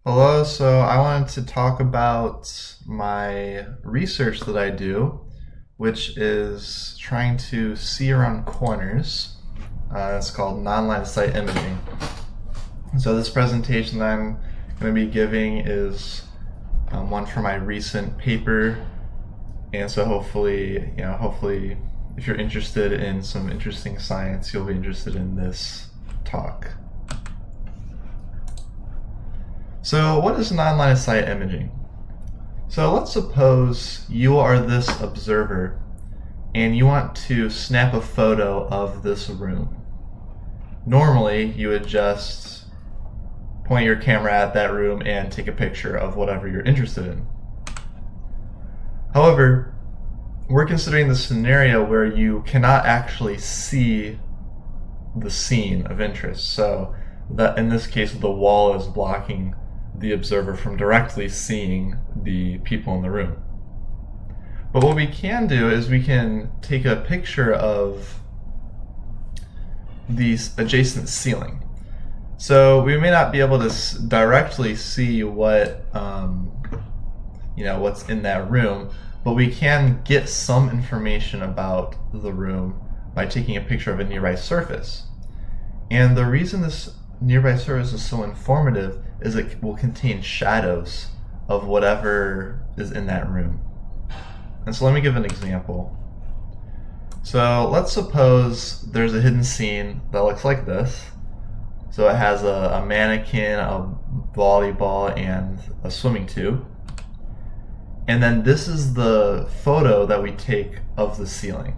Hello, so I wanted to talk about my research that I do, which is trying to see around corners. It's called non-line of sight imaging. So this presentation that I'm going to be giving is one for my recent paper, and so hopefully, if you're interested in some interesting science, you'll be interested in this talk. So what is non-line of sight imaging? So let's suppose you are this observer and you want to snap a photo of this room. Normally, you would just point your camera at that room and take a picture of whatever you're interested in. However, we're considering the scenario where you cannot actually see the scene of interest. So that in this case, the wall is blocking the observer from directly seeing the people in the room. But what we can do is we can take a picture of the adjacent ceiling. So we may not be able to directly see what's in that room, but we can get some information about the room by taking a picture of a nearby surface. And the reason this nearby surface is so informative is it will contain shadows of whatever is in that room. And so let me give an example. So let's suppose there's a hidden scene that looks like this. So it has a mannequin, a volleyball, and a swimming tube. And then this is the photo that we take of the ceiling.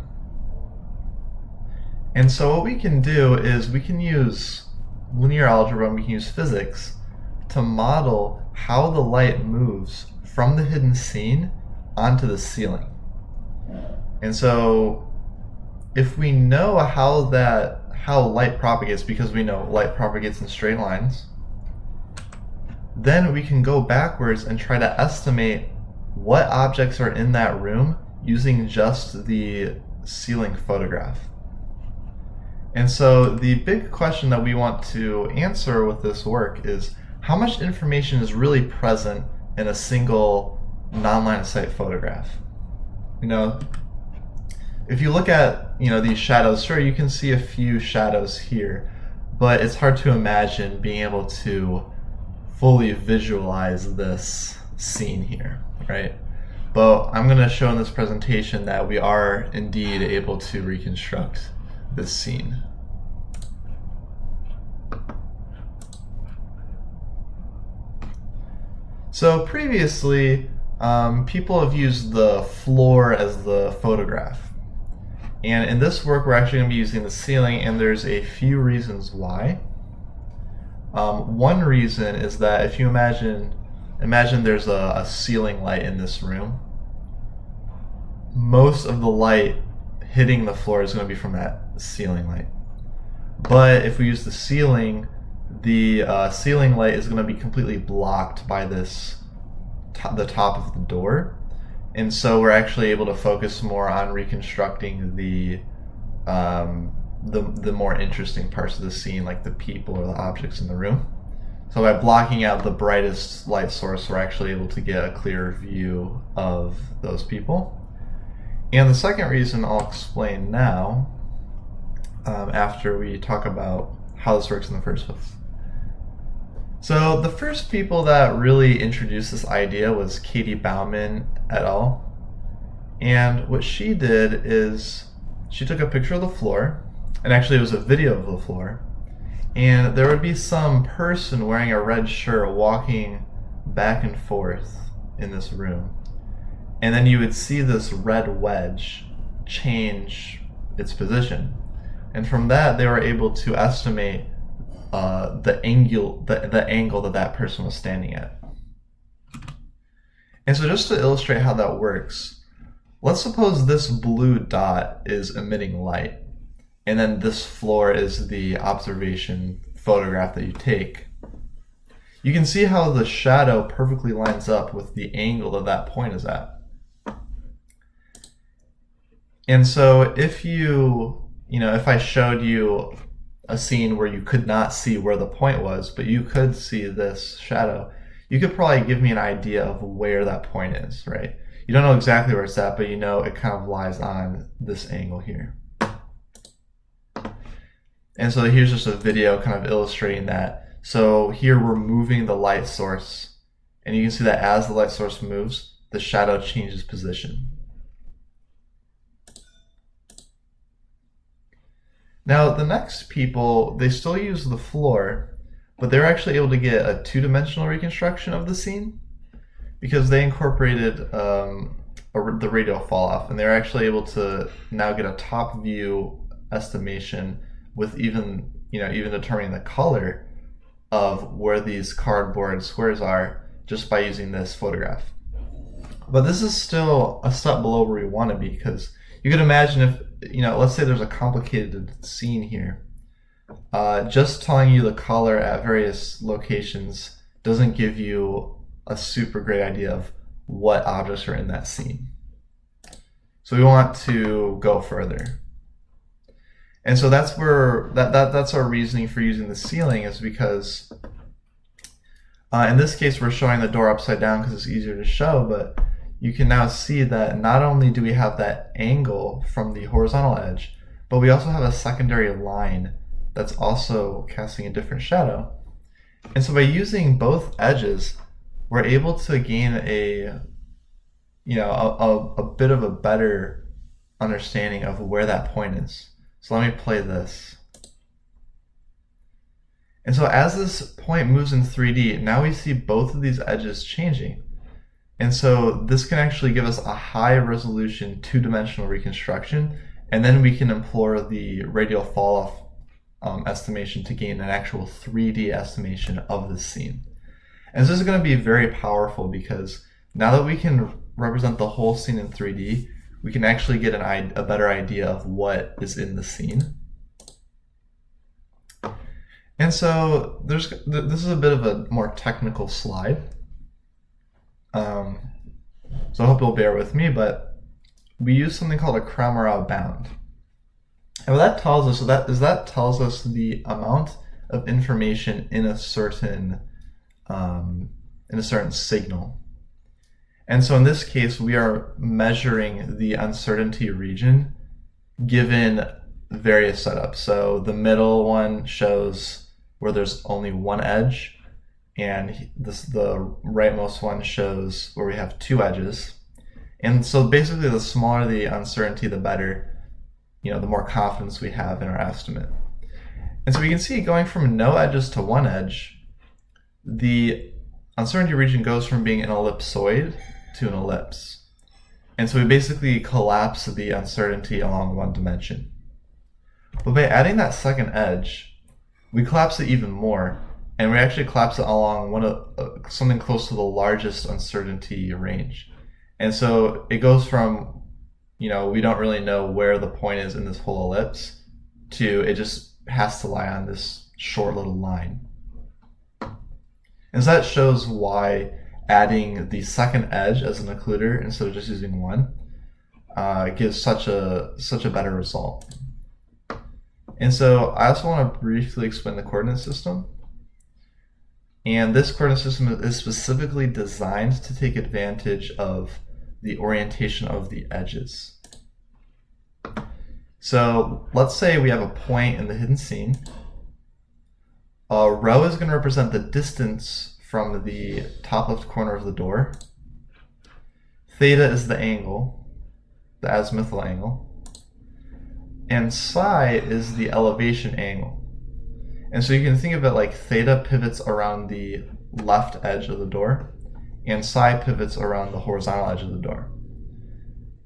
And so what we can do is we can use linear algebra and we can use physics to model how the light moves from the hidden scene onto the ceiling. And so if we know how light propagates, because we know light propagates in straight lines, then we can go backwards and try to estimate what objects are in that room using just the ceiling photograph. And so the big question that we want to answer with this work is how much information is really present in a single non-line of sight photograph. If you look at these shadows, sure, you can see a few shadows here, but it's hard to imagine being able to fully visualize this scene here, right? But I'm going to show in this presentation that we are indeed able to reconstruct this scene. So previously, people have used the floor as the photograph. And in this work, we're actually going to be using the ceiling, and there's a few reasons why. One reason is that if you imagine there's a ceiling light in this room, most of the light hitting the floor is going to be from that ceiling light. But if we use the ceiling light is going to be completely blocked by the top of the door, and so we're actually able to focus more on reconstructing the more interesting parts of the scene, like the people or the objects in the room. So by blocking out the brightest light source, we're actually able to get a clearer view of those people. And the second reason I'll explain now, after we talk about how this works in the first place. So the first people that really introduced this idea was Katie Bauman et al. And what she did is she took a picture of the floor, and actually it was a video of the floor, and there would be some person wearing a red shirt walking back and forth in this room. And then you would see this red wedge change its position. And from that, they were able to estimate the angle that person was standing at. And so just to illustrate how that works, let's suppose this blue dot is emitting light, and then this floor is the observation photograph that you take. You can see how the shadow perfectly lines up with the angle that point is at. And so if if I showed you a scene where you could not see where the point was, but you could see this shadow, you could probably give me an idea of where that point is, right? You don't know exactly where it's at, but you know it kind of lies on this angle here. And so here's just a video kind of illustrating that. So here we're moving the light source, and you can see that as the light source moves, the shadow changes position. Now the next people, they still use the floor, but they're actually able to get a two-dimensional reconstruction of the scene because they incorporated the radial fall-off, and they're actually able to now get a top view estimation with even determining the color of where these cardboard squares are just by using this photograph. But this is still a step below where we want to be, because you could imagine if, let's say there's a complicated scene here. Just telling you the color at various locations doesn't give you a super great idea of what objects are in that scene. So we want to go further. And so that's where that's our reasoning for using the ceiling, is because in this case we're showing the door upside down because it's easier to show, but you can now see that not only do we have that angle from the horizontal edge, but we also have a secondary line that's also casting a different shadow. And so by using both edges, we're able to gain a bit of a better understanding of where that point is. So let me play this. And so as this point moves in 3D, now we see both of these edges changing. And so this can actually give us a high resolution two-dimensional reconstruction, and then we can employ the radial fall-off estimation to gain an actual 3D estimation of the scene. And so this is going to be very powerful, because now that we can represent the whole scene in 3D, we can actually get a better idea of what is in the scene. And so this is a bit of a more technical slide. So I hope you'll bear with me, but we use something called a Cramér bound. And what that tells us that tells us the amount of information in a certain signal. And so in this case, we are measuring the uncertainty region given various setups. So the middle one shows where there's only one edge, and the rightmost one shows where we have two edges. And so basically, the smaller the uncertainty, the better, the more confidence we have in our estimate. And so we can see, going from no edges to one edge, the uncertainty region goes from being an ellipsoid to an ellipse. And so we basically collapse the uncertainty along one dimension. But by adding that second edge, we collapse it even more, and we actually collapse it along something close to the largest uncertainty range. And so it goes from, we don't really know where the point is in this whole ellipse, to it just has to lie on this short little line. And so that shows why adding the second edge as an occluder instead of just using one gives such a better result. And so I also want to briefly explain the coordinate system. And this coordinate system is specifically designed to take advantage of the orientation of the edges. So let's say we have a point in the hidden scene. Rho is going to represent the distance from the top left corner of the door. Theta is the angle, the azimuthal angle. And psi is the elevation angle. And so you can think of it like theta pivots around the left edge of the door, and psi pivots around the horizontal edge of the door.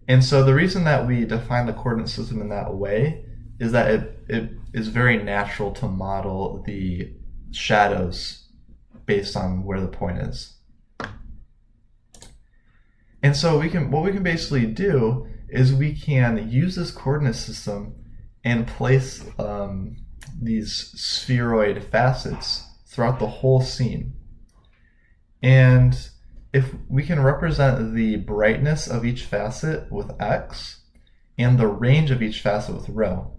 And so the reason that we define the coordinate system in that way is that it is very natural to model the shadows based on where the point is. And so what we can basically do is we can use this coordinate system and place these spheroid facets throughout the whole scene. And if we can represent the brightness of each facet with X and the range of each facet with Rho,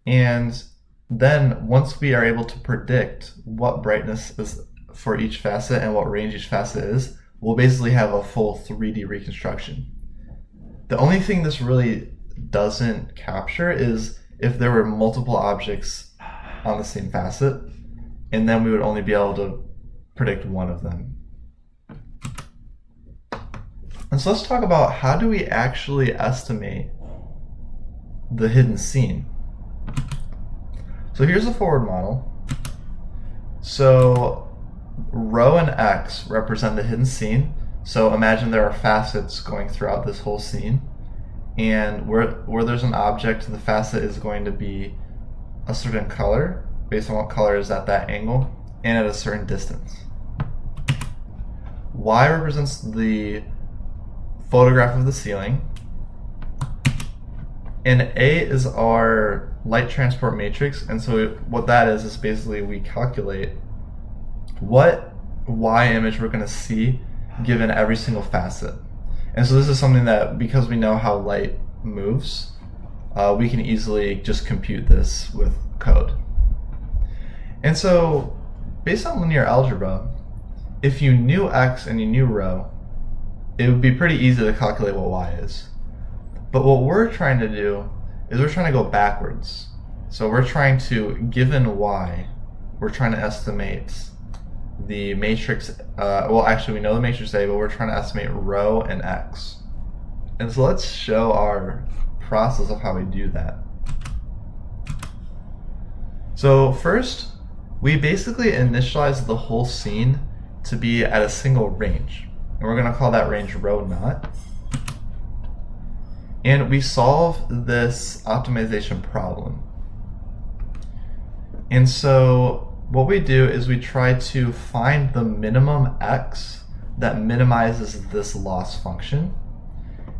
and then once we are able to predict what brightness this for each facet and what range each facet is, we'll basically have a full 3D reconstruction. The only thing this really doesn't capture is if there were multiple objects on the same facet, and then we would only be able to predict one of them. And so let's talk about how do we actually estimate the hidden scene. So here's the forward model. So rho and x represent the hidden scene. So imagine there are facets going throughout this whole scene, and where there's an object, the facet is going to be a certain color based on what color is at that angle and at a certain distance. Y represents the photograph of the ceiling, and A is our light transport matrix. And so what that is basically we calculate what Y image we're going to see given every single facet. And so this is something that, because we know how light moves, we can easily just compute this with code. And so based on linear algebra, if you knew x and you knew rho, it would be pretty easy to calculate what y is. But what we're trying to do is we're trying to go backwards. So we're trying to, given y, we're trying to estimate the matrix, well actually we know the matrix A, but we're trying to estimate rho and x. And so let's show our process of how we do that. So first, we basically initialize the whole scene to be at a single range. And we're going to call that range rho naught. And we solve this optimization problem. And so what we do is we try to find the minimum x that minimizes this loss function.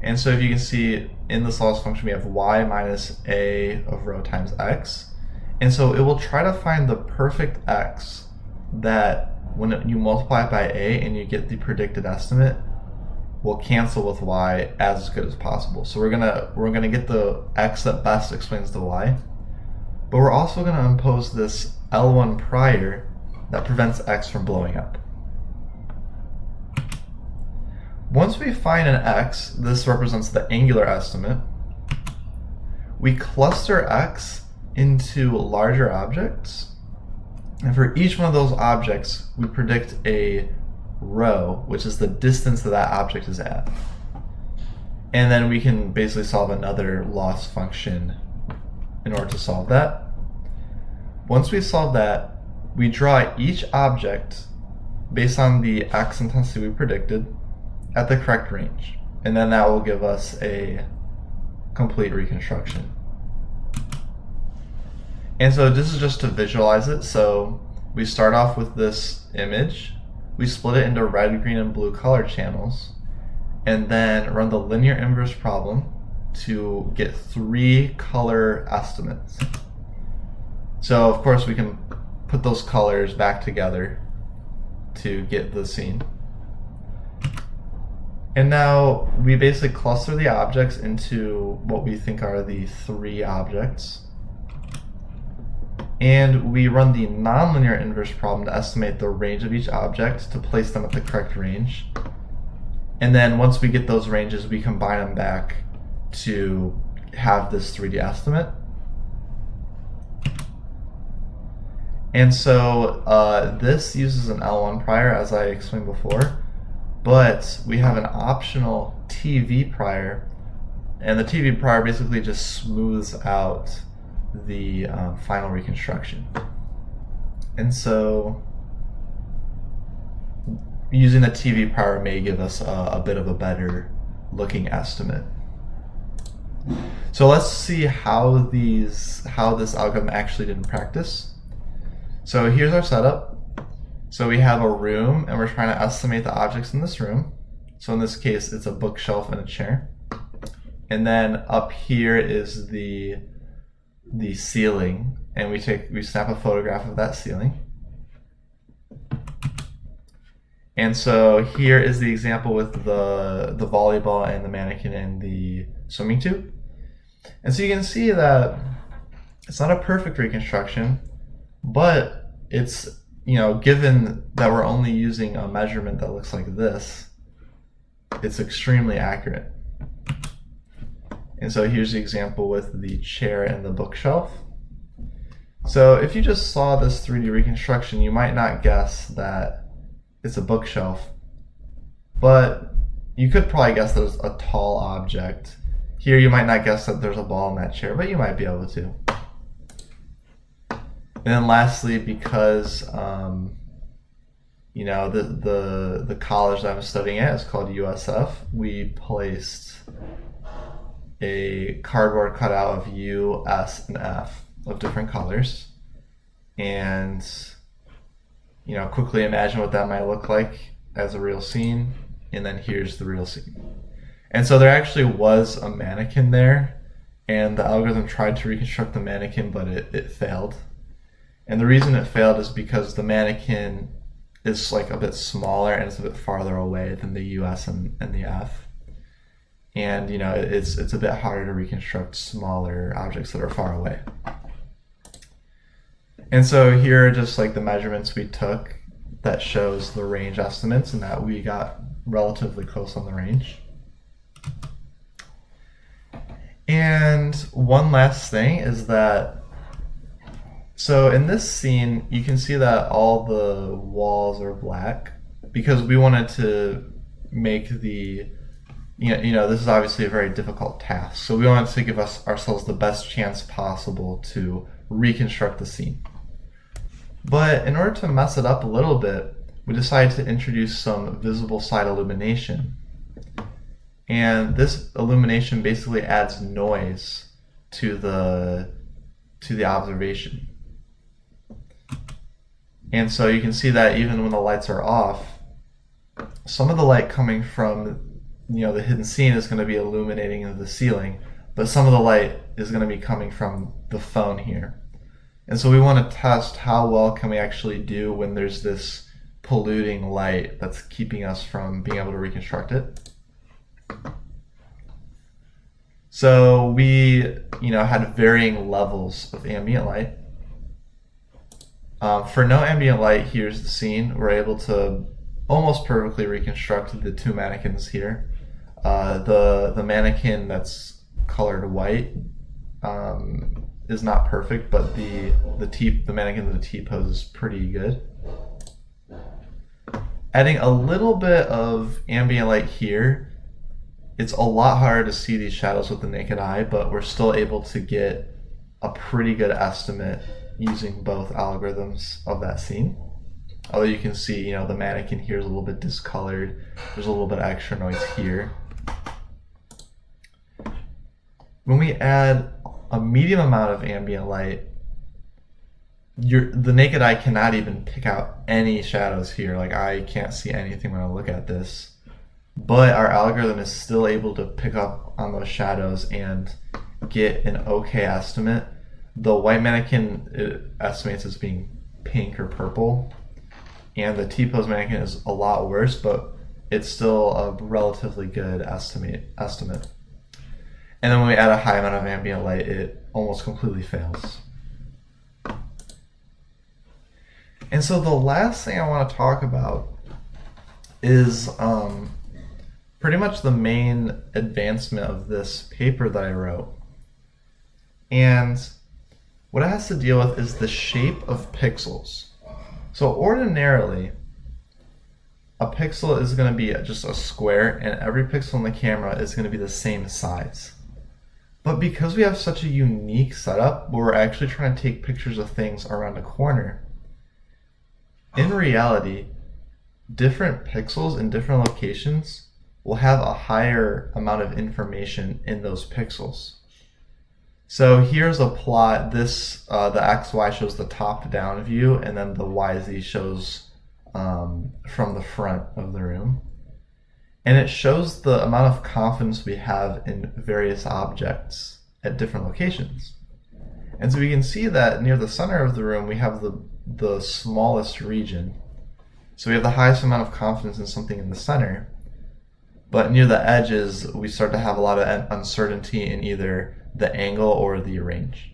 And so if you can see in this loss function, we have y minus a of rho times x. And so it will try to find the perfect x that when you multiply it by a and you get the predicted estimate, will cancel with y as good as possible. So we're gonna get the x that best explains the y, but we're also gonna impose this L1 prior that prevents x from blowing up. Once we find an x, this represents the angular estimate, we cluster x into larger objects, and for each one of those objects we predict a rho, which is the distance that that object is at. And then we can basically solve another loss function in order to solve that. Once we solve that, we draw each object based on the x intensity we predicted at the correct range, and then that will give us a complete reconstruction. And so this is just to visualize it. So we start off with this image, we split it into red, green, and blue color channels, and then run the linear inverse problem to get 3 color estimates. So of course we can put those colors back together to get the scene. And now we basically cluster the objects into what we think are the 3 objects. And we run the nonlinear inverse problem to estimate the range of each object to place them at the correct range. And then once we get those ranges, we combine them back to have this 3D estimate. And so this uses an L1 prior, as I explained before, but we have an optional TV prior, and the TV prior basically just smooths out the final reconstruction. And so using the TV prior may give us a bit of a better looking estimate. So let's see how this algorithm actually did in practice. So here's our setup. So we have a room and we're trying to estimate the objects in this room. So in this case, it's a bookshelf and a chair. And then up here is the ceiling, and we snap a photograph of that ceiling. And so here is the example with the volleyball and the mannequin and the swimming tube. And so you can see that it's not a perfect reconstruction, but it's given that we're only using a measurement that looks like this, it's extremely accurate. And so here's the example with the chair and the bookshelf. So if you just saw this 3D reconstruction, you might not guess that it's a bookshelf, but you could probably guess that it's a tall object. Here you might not guess that there's a ball in that chair, but you might be able to. And then lastly, because the college that I'm studying at is called USF, we placed a cardboard cutout of U, S, and F of different colors. And quickly imagine what that might look like as a real scene. And then here's the real scene. And so there actually was a mannequin there, and the algorithm tried to reconstruct the mannequin, but it failed. And the reason it failed is because the mannequin is like a bit smaller and it's a bit farther away than the US and the F. And it's a bit harder to reconstruct smaller objects that are far away. And so here are just like the measurements we took that shows the range estimates, and that we got relatively close on the range. And one last thing is that, so in this scene, you can see that all the walls are black because we wanted to make the, this is obviously a very difficult task. So we wanted to give ourselves the best chance possible to reconstruct the scene. But in order to mess it up a little bit, we decided to introduce some visible side illumination. And this illumination basically adds noise to the observation. And so you can see that even when the lights are off, some of the light coming from the hidden scene is going to be illuminating into the ceiling, but some of the light is going to be coming from the phone here. And so we want to test how well can we actually do when there's this polluting light that's keeping us from being able to reconstruct it. So we, had varying levels of ambient light. For no ambient light, here's the scene. We're able to almost perfectly reconstruct the two mannequins here. The mannequin that's colored white is not perfect, but the mannequin in the T-pose is pretty good. Adding a little bit of ambient light here, it's a lot harder to see these shadows with the naked eye, but we're still able to get a pretty good estimate using both algorithms of that scene. Although you can see, the mannequin here is a little bit discolored. There's a little bit of extra noise here. When we add a medium amount of ambient light, the naked eye cannot even pick out any shadows here. Like, I can't see anything when I look at this. But our algorithm is still able to pick up on those shadows and get an okay estimate. The white mannequin, it estimates as being pink or purple, and the T-pose mannequin is a lot worse, but it's still a relatively good estimate. And then when we add a high amount of ambient light, it almost completely fails. And so the last thing I want to talk about is pretty much the main advancement of this paper that I wrote. And what it has to deal with is the shape of pixels. So ordinarily, a pixel is going to be just a square, and every pixel in the camera is going to be the same size. But because we have such a unique setup where we're actually trying to take pictures of things around a corner, in reality, different pixels in different locations will have a higher amount of information in those pixels. So here's a plot. This the XY shows the top-down view, and then the YZ shows from the front of the room. And it shows the amount of confidence we have in various objects at different locations. And so we can see that near the center of the room, we have the smallest region. So we have the highest amount of confidence in something in the center. But near the edges, we start to have a lot of uncertainty in either the angle or the range.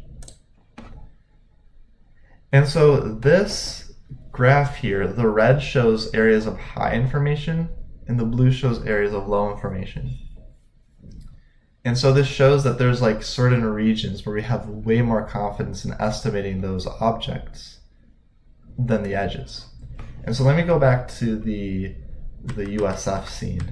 And so this graph here, the red shows areas of high information and the blue shows areas of low information. And so this shows that there's like certain regions where we have way more confidence in estimating those objects than the edges. And so let me go back to the USF scene.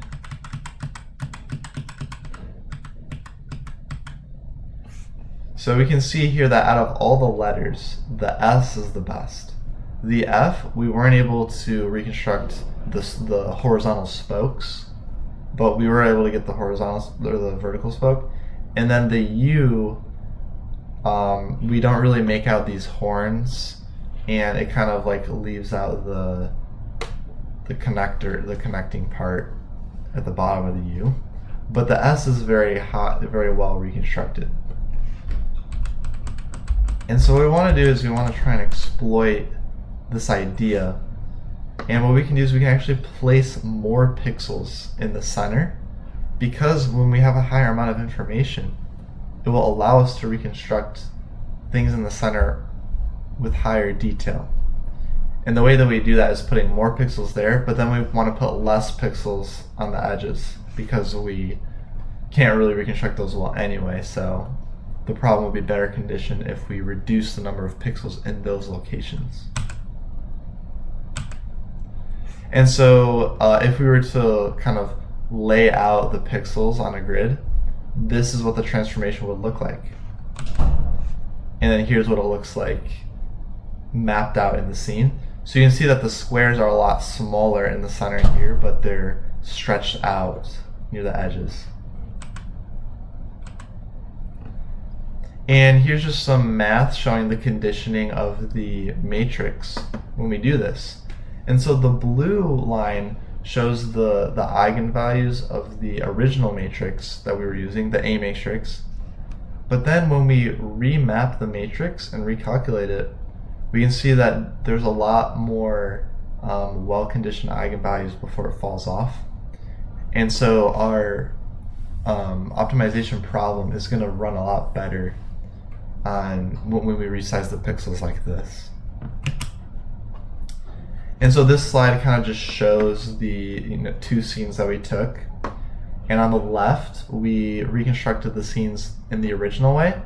So we can see here that out of all the letters, the S is the best. The F, we weren't able to reconstruct the horizontal spokes, but we were able to get the horizontal or the vertical spoke. And then the U, we don't really make out these horns, and it kind of like leaves out the connector, the connecting part at the bottom of the U. But the S is very well reconstructed. And so what we want to do is we want to try and exploit this idea. And what we can do is we can actually place more pixels in the center, because when we have a higher amount of information, it will allow us to reconstruct things in the center with higher detail. And the way that we do that is putting more pixels there, but then we want to put less pixels on the edges because we can't really reconstruct those well anyway. So the problem will be better conditioned if we reduce the number of pixels in those locations. And so if we were to kind of lay out the pixels on a grid, this is what the transformation would look like. And then here's what it looks like mapped out in the scene. So you can see that the squares are a lot smaller in the center here, but they're stretched out near the edges. And here's just some math showing the conditioning of the matrix when we do this. And so the blue line shows the eigenvalues of the original matrix that we were using, the A matrix. But then when we remap the matrix and recalculate it, we can see that there's a lot more well-conditioned eigenvalues before it falls off. And so our optimization problem is going to run a lot better on when we resize the pixels like this. And so this slide kind of just shows the two scenes that we took. And on the left, we reconstructed the scenes in the original way.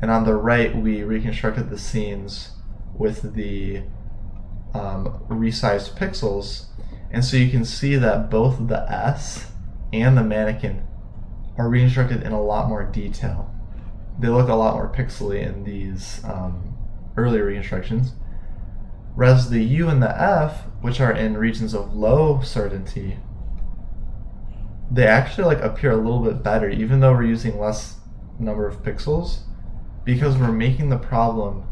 And on the right, we reconstructed the scenes with the resized pixels. And so you can see that both the S and the mannequin are reconstructed in a lot more detail. They look a lot more pixely in these earlier reconstructions. Whereas the U and the F, which are in regions of low certainty, they actually appear a little bit better, even though we're using less number of pixels, because we're making the problem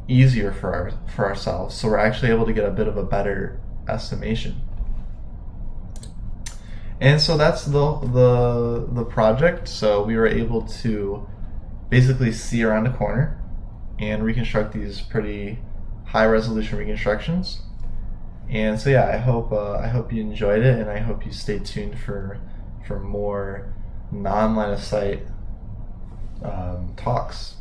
easier for ourselves. So we're actually able to get a bit of a better estimation. And so that's the project. So we were able to basically see around a corner and reconstruct these pretty high resolution reconstructions. And so yeah, I hope you enjoyed it, and I hope you stay tuned for more non-line of sight talks.